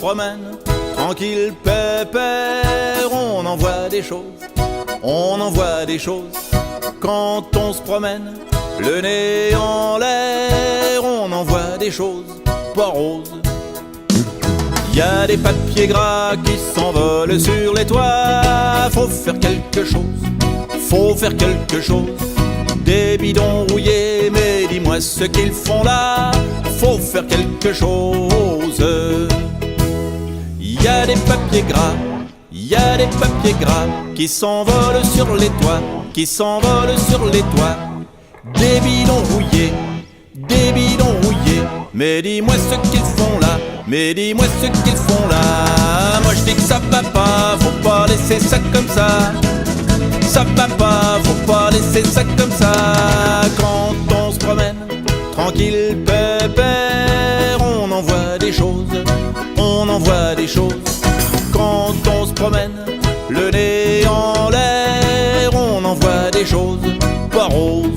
promène, tranquille, pépère, on en voit des choses, on en voit des choses. Quand on se promène, le nez en l'air, on en voit des choses pas roses. Y a des papiers gras qui s'envolent sur les toits, faut faire quelque chose, faut faire quelque chose. Des bidons rouillés, mais dis-moi ce qu'ils font là, faut faire quelque chose. Y a des papiers gras, y a des papiers gras qui s'envolent sur les toits, qui s'envolent sur les toits. Des bidons rouillés, des bidons rouillés, mais dis-moi ce qu'ils font là, mais dis-moi ce qu'ils font là. Moi je dis que ça va pas, faut pas laisser ça comme ça. Ça va pas, faut pas laisser ça comme ça. Quand on se promène, tranquille, pépère, on en voit des choses, on en voit des choses. Quand on se promène, le nez en l'air, on en voit des choses pas roses.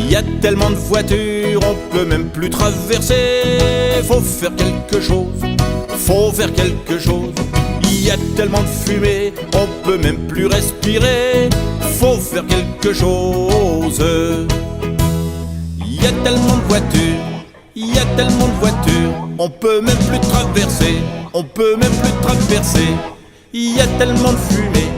Y a tellement de voitures, on peut même plus traverser. Faut faire quelque chose, faut faire quelque chose. Y a tellement de fumée, on peut même plus respirer. Faut faire quelque chose. Y a tellement de voitures, y a tellement de voitures, on peut même plus traverser, on peut même plus traverser. Y a tellement de fumée,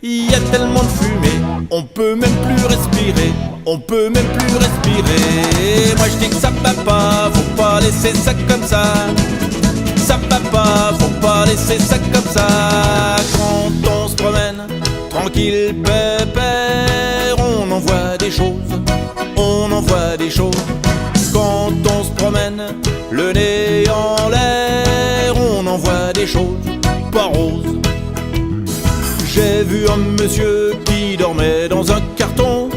y a tellement de fumée, on peut même plus respirer, on peut même plus respirer. Moi je dis que ça va pas, faut pas laisser ça comme ça. Ça va pas, faut pas laisser ça comme ça. Quand on se promène, tranquille, pépère, on en voit des choses, on en voit des choses. Quand on se promène, le nez en l'air, on en voit des choses pas roses. J'ai vu un monsieur qui dormait dans un carton.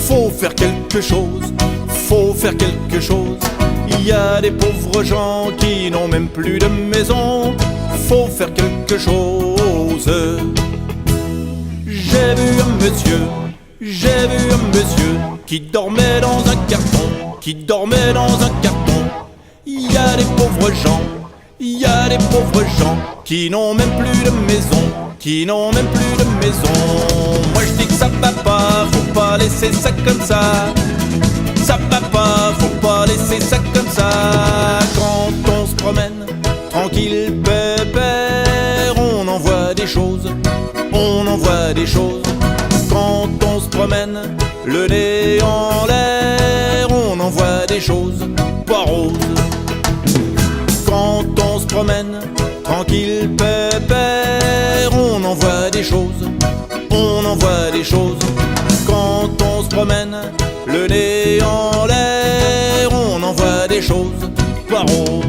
Faut faire quelque chose, faut faire quelque chose. Il y a des pauvres gens qui n'ont même plus de maison. Faut faire quelque chose. J'ai vu un monsieur, j'ai vu un monsieur qui dormait dans un carton, qui dormait dans un carton. Il y a des pauvres gens, il y a des pauvres gens qui n'ont même plus de maison, qui n'ont même plus de maison. Moi je dis que ça va pas, faut pas laisser ça comme ça. Ça va pas, faut pas laisser ça comme ça. Quand on se promène, tranquille, pépère, on en voit des choses, on en voit des choses. Quand on se promène, le nez en l'air, on en voit des choses pas roses. Quand on se promène, tranquille, pépère, on en voit des choses, on en voit des choses. Quand on se promène, le nez en l'air, on en voit des choses pas roses.